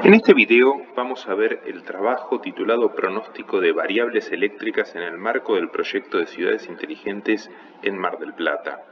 En este video vamos a ver el trabajo titulado Pronóstico de variables eléctricas en el marco del proyecto de ciudades inteligentes en Mar del Plata.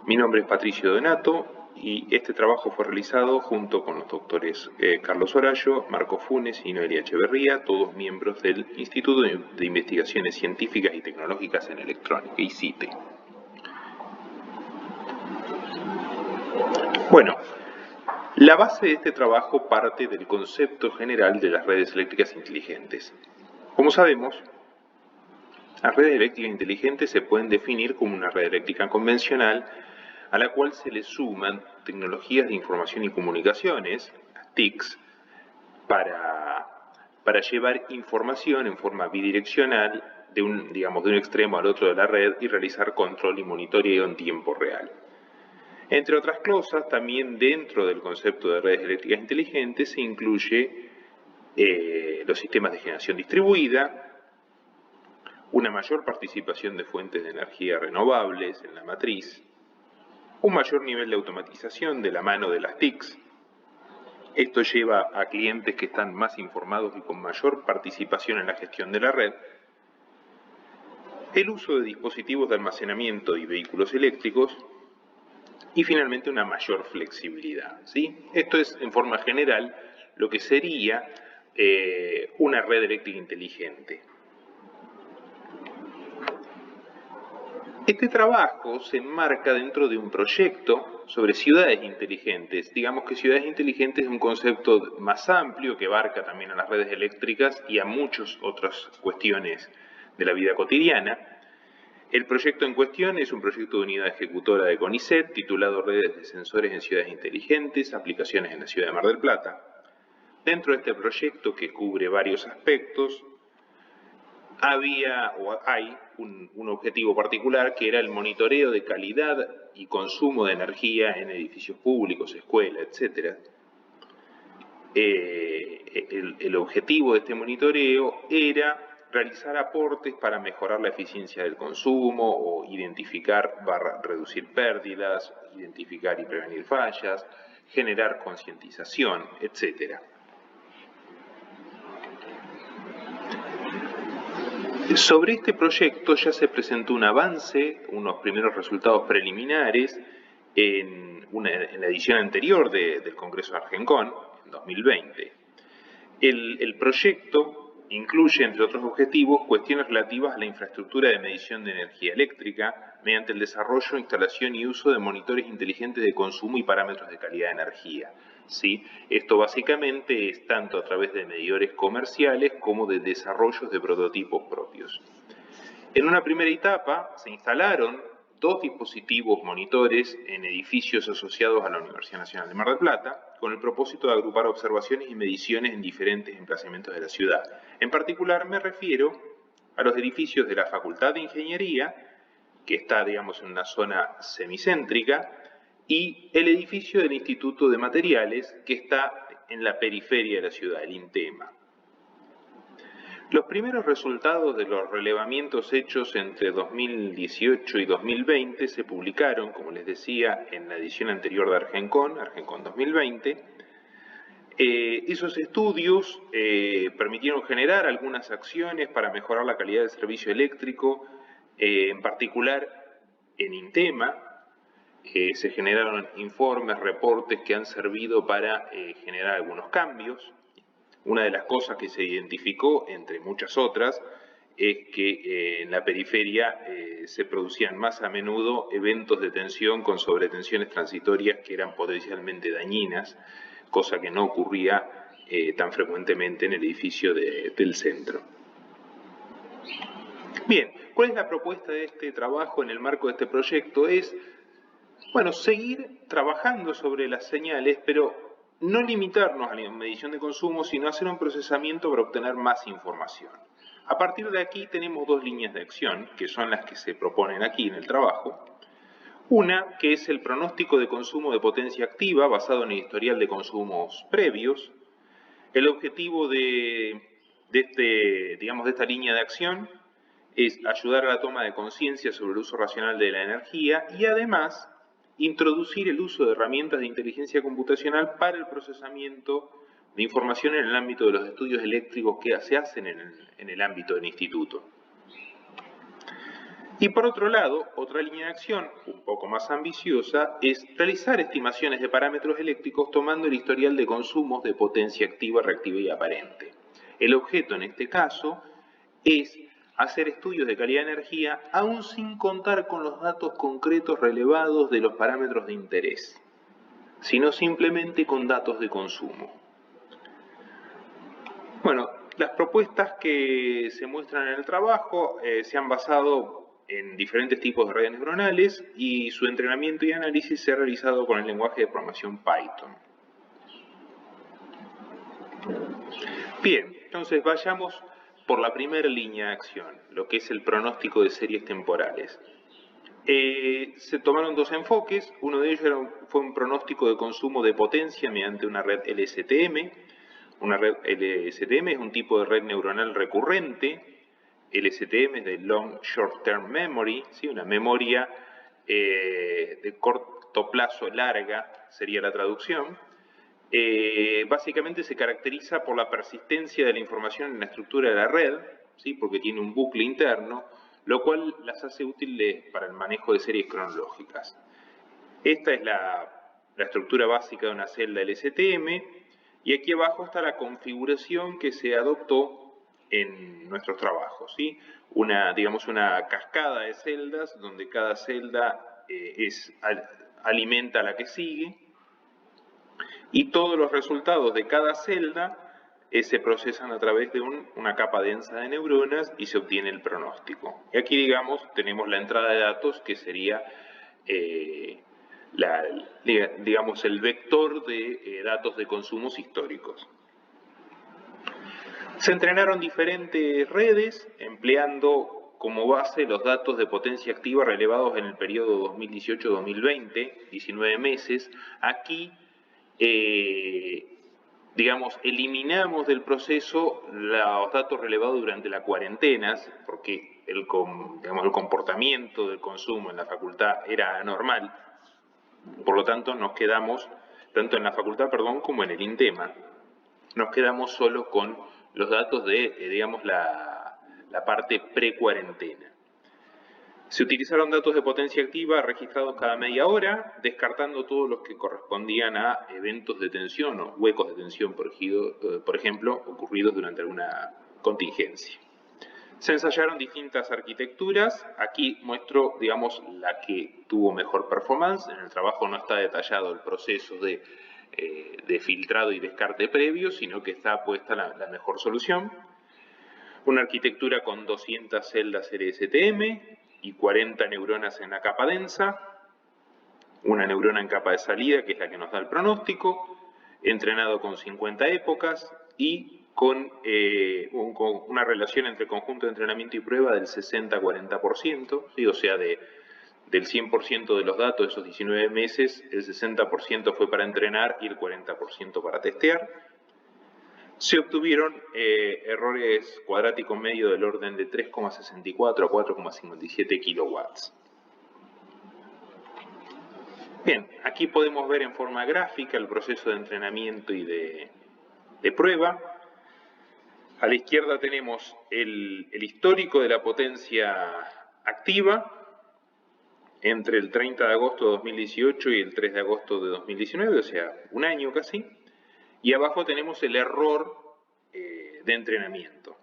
Mi nombre es Patricio Donato y este trabajo fue realizado junto con los doctores Carlos Horayo, Marco Funes y Noelia Echeverría, todos miembros del Instituto de Investigaciones Científicas y Tecnológicas en Electrónica, ICITE. Bueno, la base de este trabajo parte del concepto general de las redes eléctricas inteligentes. Como sabemos, las redes eléctricas inteligentes se pueden definir como una red eléctrica convencional a la cual se le suman tecnologías de información y comunicaciones, las TICs, para llevar información en forma bidireccional de un extremo al otro de la red y realizar control y monitoreo en tiempo real. Entre otras cosas, también dentro del concepto de redes eléctricas inteligentes se incluye los sistemas de generación distribuida, una mayor participación de fuentes de energía renovables en la matriz, un mayor nivel de automatización de la mano de las TICs. Esto lleva a clientes que están más informados y con mayor participación en la gestión de la red, el uso de dispositivos de almacenamiento y vehículos eléctricos, y finalmente una mayor flexibilidad, ¿sí? Esto es, en forma general, lo que sería una red eléctrica inteligente. Este trabajo se enmarca dentro de un proyecto sobre ciudades inteligentes. Digamos que ciudades inteligentes es un concepto más amplio que abarca también a las redes eléctricas y a muchas otras cuestiones de la vida cotidiana. El proyecto en cuestión es un proyecto de unidad ejecutora de CONICET titulado Redes de Sensores en Ciudades Inteligentes, aplicaciones en la ciudad de Mar del Plata. Dentro de este proyecto, que cubre varios aspectos, hay un objetivo particular que era el monitoreo de calidad y consumo de energía en edificios públicos, escuelas, etc. El objetivo de este monitoreo era realizar aportes para mejorar la eficiencia del consumo o identificar, reducir pérdidas, identificar y prevenir fallas, generar concientización, etc. Sobre este proyecto ya se presentó un avance, unos primeros resultados preliminares en la edición anterior del Congreso de Argencon, en 2020. El proyecto incluye, entre otros objetivos, cuestiones relativas a la infraestructura de medición de energía eléctrica mediante el desarrollo, instalación y uso de monitores inteligentes de consumo y parámetros de calidad de energía. ¿Sí? Esto básicamente es tanto a través de medidores comerciales como de desarrollos de prototipos propios. En una primera etapa se instalaron 2 dispositivos monitores en edificios asociados a la Universidad Nacional de Mar del Plata, con el propósito de agrupar observaciones y mediciones en diferentes emplazamientos de la ciudad. En particular me refiero a los edificios de la Facultad de Ingeniería, que está, digamos, en una zona semicéntrica, y el edificio del Instituto de Materiales, que está en la periferia de la ciudad, el INTEMA. Los primeros resultados de los relevamientos hechos entre 2018 y 2020 se publicaron, como les decía, en la edición anterior de Argencon 2020. Esos estudios permitieron generar algunas acciones para mejorar la calidad del servicio eléctrico, en particular en INTEMA. Se generaron informes, reportes que han servido para generar algunos cambios. Una de las cosas que se identificó, entre muchas otras, es que en la periferia se producían más a menudo eventos de tensión con sobretensiones transitorias que eran potencialmente dañinas, cosa que no ocurría tan frecuentemente en el edificio del centro. Bien, ¿cuál es la propuesta de este trabajo en el marco de este proyecto? Es, bueno, seguir trabajando sobre las señales, pero no limitarnos a la medición de consumo, sino hacer un procesamiento para obtener más información. A partir de aquí tenemos 2 líneas de acción, que son las que se proponen aquí en el trabajo. Una, que es el pronóstico de consumo de potencia activa, basado en el historial de consumos previos. El objetivo de esta línea de acción es ayudar a la toma de conciencia sobre el uso racional de la energía y además introducir el uso de herramientas de inteligencia computacional para el procesamiento de información en el ámbito de los estudios eléctricos que se hacen en el ámbito del instituto. Y por otro lado, otra línea de acción, un poco más ambiciosa, es realizar estimaciones de parámetros eléctricos tomando el historial de consumos de potencia activa, reactiva y aparente. El objeto en este caso es hacer estudios de calidad de energía aún sin contar con los datos concretos relevados de los parámetros de interés, sino simplemente con datos de consumo. Bueno, las propuestas que se muestran en el trabajo se han basado en diferentes tipos de redes neuronales y su entrenamiento y análisis se ha realizado con el lenguaje de programación Python. Bien, entonces vayamos por la primera línea de acción, lo que es el pronóstico de series temporales. Se tomaron dos enfoques, uno de ellos fue un pronóstico de consumo de potencia mediante una red LSTM. Una red LSTM es un tipo de red neuronal recurrente. LSTM es de Long Short Term Memory, ¿sí? Una memoria de corto plazo larga sería la traducción. Básicamente se caracteriza por la persistencia de la información en la estructura de la red, ¿sí? Porque tiene un bucle interno, lo cual las hace útiles para el manejo de series cronológicas. Esta es la estructura básica de una celda LSTM, y aquí abajo está la configuración que se adoptó en nuestros trabajos, ¿sí? Digamos una cascada de celdas donde cada celda alimenta a la que sigue, y todos los resultados de cada celda se procesan a través de una capa densa de neuronas y se obtiene el pronóstico. Y aquí, digamos, tenemos la entrada de datos que sería digamos, el vector de datos de consumos históricos. Se entrenaron diferentes redes empleando como base los datos de potencia activa relevados en el periodo 2018-2020, 19 meses. Aquí, digamos, eliminamos del proceso los datos relevados durante la cuarentena, porque el comportamiento del consumo en la facultad era anormal. Por lo tanto, nos quedamos, tanto en la facultad, como en el INTEMA, nos quedamos solo con los datos de, digamos, la parte pre-cuarentena. Se utilizaron datos de potencia activa registrados cada media hora, descartando todos los que correspondían a eventos de tensión o huecos de tensión, por ejemplo, ocurridos durante alguna contingencia. Se ensayaron distintas arquitecturas. Aquí muestro, digamos, la que tuvo mejor performance. En el trabajo no está detallado el proceso de filtrado y descarte previo, sino que está puesta la mejor solución. Una arquitectura con 200 celdas LSTM y 40 neuronas en la capa densa, una neurona en capa de salida, que es la que nos da el pronóstico, entrenado con 50 épocas y con una relación entre conjunto de entrenamiento y prueba del 60-40%, ¿sí? O sea, del 100% de los datos de esos 19 meses, el 60% fue para entrenar y el 40% para testear. Se obtuvieron errores cuadráticos medio del orden de 3,64 a 4,57 kilowatts. Bien, aquí podemos ver en forma gráfica el proceso de entrenamiento y de prueba. A la izquierda tenemos el histórico de la potencia activa entre el 30 de agosto de 2018 y el 3 de agosto de 2019, o sea, un año casi. Y abajo tenemos el error de entrenamiento.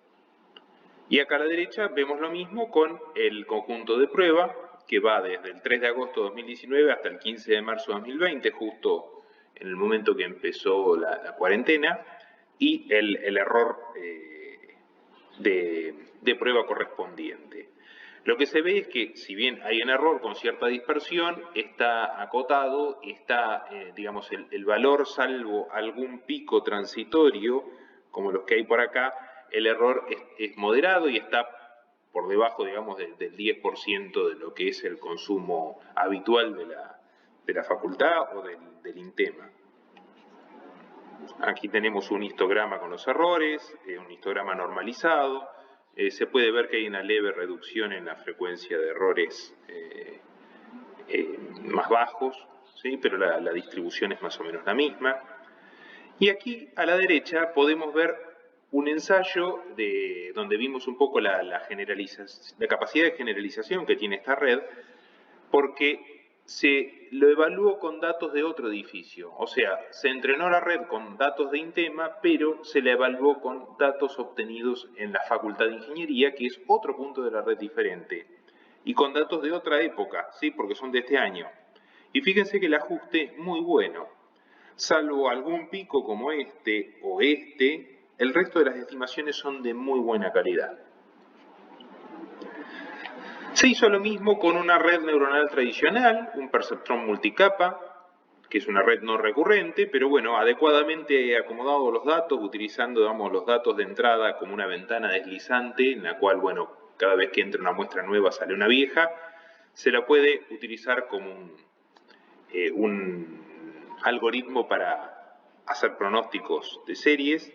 Y acá a la derecha vemos lo mismo con el conjunto de prueba, que va desde el 3 de agosto de 2019 hasta el 15 de marzo de 2020, justo en el momento que empezó la cuarentena, y el error de prueba correspondiente. Lo que se ve es que, si bien hay un error con cierta dispersión, está acotado, está, digamos, el valor, salvo algún pico transitorio, como los que hay por acá, el error es moderado y está por debajo, digamos, del 10% de lo que es el consumo habitual de la facultad o del INTEMA. Aquí tenemos un histograma con los errores, un histograma normalizado. Se puede ver que hay una leve reducción en la frecuencia de errores más bajos, ¿sí? Pero la distribución es más o menos la misma. Y aquí a la derecha podemos ver un ensayo donde vimos un poco la capacidad de generalización que tiene esta red, porque se lo evaluó con datos de otro edificio. O sea, se entrenó la red con datos de INTEMA, pero se la evaluó con datos obtenidos en la Facultad de Ingeniería, que es otro punto de la red diferente. Y con datos de otra época, ¿sí? Porque son de este año. Y fíjense que el ajuste es muy bueno. Salvo algún pico como este o este, el resto de las estimaciones son de muy buena calidad. Se hizo lo mismo con una red neuronal tradicional, un perceptrón multicapa, que es una red no recurrente, pero bueno, adecuadamente acomodado los datos, utilizando, digamos, los datos de entrada como una ventana deslizante, en la cual, bueno, cada vez que entra una muestra nueva sale una vieja, se la puede utilizar como un algoritmo para hacer pronósticos de series.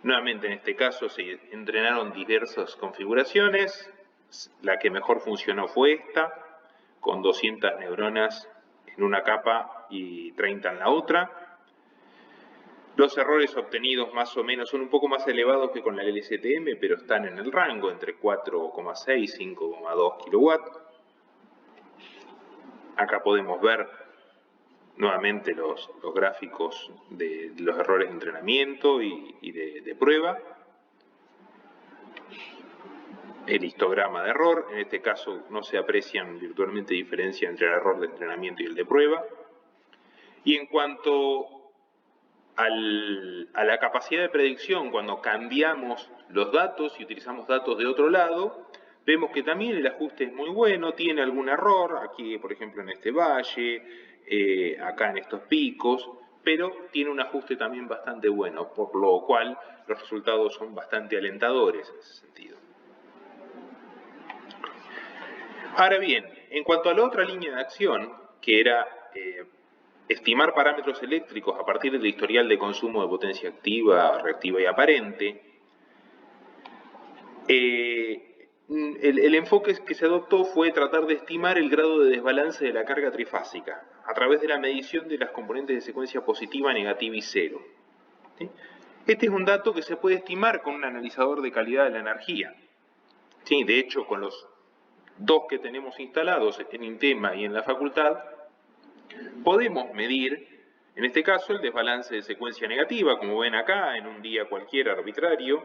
Nuevamente en este caso se entrenaron diversas configuraciones. La que mejor funcionó fue esta, con 200 neuronas en una capa y 30 en la otra. Los errores obtenidos más o menos son un poco más elevados que con la LSTM, pero están en el rango entre 4,6 y 5,2 kilowatts. Acá podemos ver nuevamente los gráficos de los errores de entrenamiento y de prueba. El histograma de error, en este caso no se aprecian virtualmente diferencia entre el error de entrenamiento y el de prueba. Y en cuanto a la capacidad de predicción, cuando cambiamos los datos y utilizamos datos de otro lado, vemos que también el ajuste es muy bueno, tiene algún error, aquí por ejemplo en este valle, acá en estos picos, pero tiene un ajuste también bastante bueno, por lo cual los resultados son bastante alentadores en ese sentido. Ahora bien, en cuanto a la otra línea de acción, que era estimar parámetros eléctricos a partir del historial de consumo de potencia activa, reactiva y aparente, el enfoque que se adoptó fue tratar de estimar el grado de desbalance de la carga trifásica a través de la medición de las componentes de secuencia positiva, negativa y cero. ¿Sí? Este es un dato que se puede estimar con un analizador de calidad de la energía. ¿Sí? De hecho, con los dos que tenemos instalados en INTEMA y en la facultad, podemos medir, en este caso, el desbalance de secuencia negativa, como ven acá, en un día cualquiera arbitrario.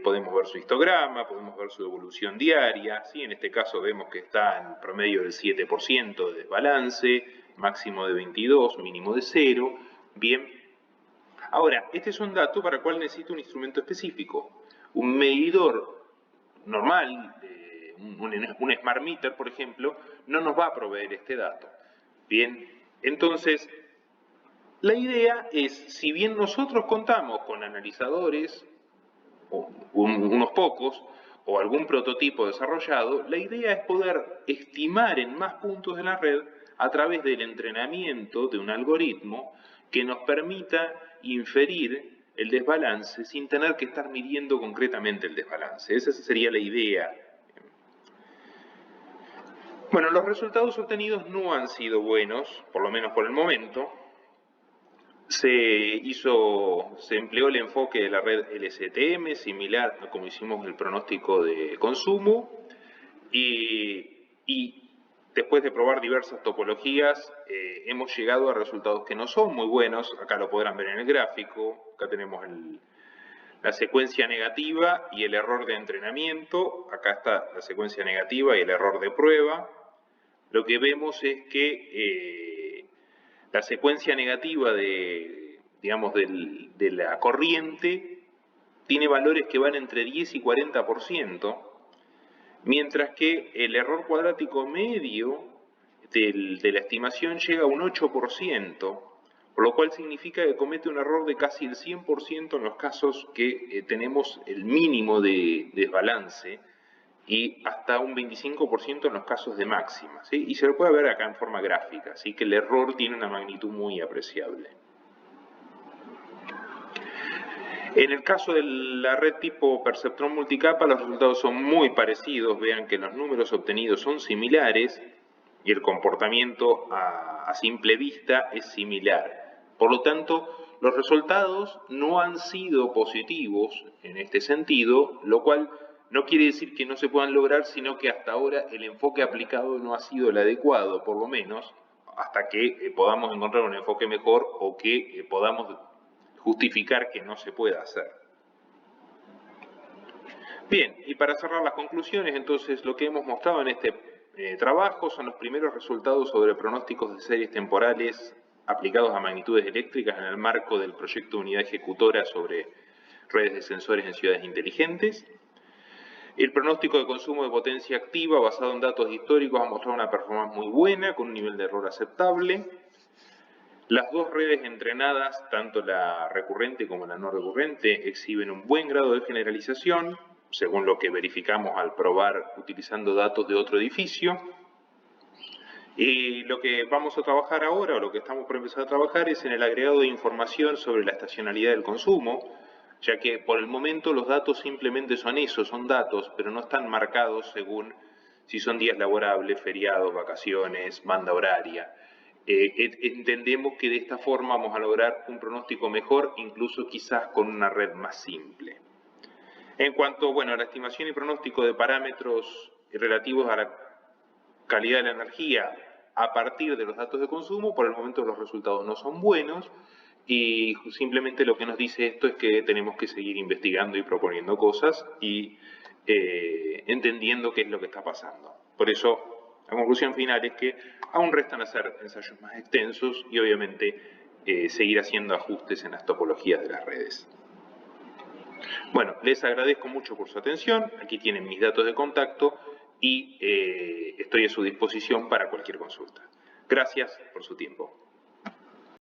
Podemos ver su histograma, podemos ver su evolución diaria, ¿sí? En este caso vemos que está en promedio del 7% de desbalance, máximo de 22, mínimo de 0. Bien. Ahora, este es un dato para el cual necesito un instrumento específico. Un medidor normal, un Smart Meter, por ejemplo, no nos va a proveer este dato. Bien, entonces, la idea es, si bien nosotros contamos con analizadores, o unos pocos, o algún prototipo desarrollado, la idea es poder estimar en más puntos de la red a través del entrenamiento de un algoritmo que nos permita inferir el desbalance sin tener que estar midiendo concretamente el desbalance. Esa sería la idea. Bueno, los resultados obtenidos no han sido buenos, por lo menos por el momento. Se empleó el enfoque de la red LSTM, similar a como hicimos el pronóstico de consumo, y después de probar diversas topologías, hemos llegado a resultados que no son muy buenos. Acá lo podrán ver en el gráfico. Acá tenemos la secuencia negativa y el error de entrenamiento. Acá está la secuencia negativa y el error de prueba. Lo que vemos es que la secuencia negativa de la corriente tiene valores que van entre 10 y 40%, mientras que el error cuadrático medio de la estimación llega a un 8%, por lo cual significa que comete un error de casi el 100% en los casos que tenemos el mínimo de desbalance y hasta un 25% en los casos de máxima, ¿sí? Y se lo puede ver acá en forma gráfica, así que el error tiene una magnitud muy apreciable. En el caso de la red tipo perceptrón multicapa, los resultados son muy parecidos. Vean que los números obtenidos son similares. y el comportamiento a simple vista es similar. Por lo tanto, los resultados no han sido positivos en este sentido, lo cual no quiere decir que no se puedan lograr, sino que hasta ahora el enfoque aplicado no ha sido el adecuado, por lo menos, hasta que podamos encontrar un enfoque mejor o que podamos justificar que no se pueda hacer. Bien, y para cerrar las conclusiones, entonces lo que hemos mostrado en este trabajo son los primeros resultados sobre pronósticos de series temporales aplicados a magnitudes eléctricas en el marco del proyecto de unidad ejecutora sobre redes de sensores en ciudades inteligentes. El pronóstico de consumo de potencia activa basado en datos históricos ha mostrado una performance muy buena con un nivel de error aceptable. Las dos redes entrenadas, tanto la recurrente como la no recurrente, exhiben un buen grado de generalización, según lo que verificamos al probar utilizando datos de otro edificio. Y lo que vamos a trabajar ahora, o lo que estamos por empezar a trabajar, es en el agregado de información sobre la estacionalidad del consumo, ya que por el momento los datos simplemente son eso, son datos, pero no están marcados según si son días laborables, feriados, vacaciones, banda horaria. Entendemos que de esta forma vamos a lograr un pronóstico mejor, incluso quizás con una red más simple. En cuanto a la estimación y pronóstico de parámetros relativos a la calidad de la energía a partir de los datos de consumo, por el momento los resultados no son buenos y simplemente lo que nos dice esto es que tenemos que seguir investigando y proponiendo cosas y entendiendo qué es lo que está pasando. Por eso, la conclusión final es que aún restan hacer ensayos más extensos y obviamente seguir haciendo ajustes en las topologías de las redes. Bueno, les agradezco mucho por su atención. Aquí tienen mis datos de contacto y estoy a su disposición para cualquier consulta. Gracias por su tiempo.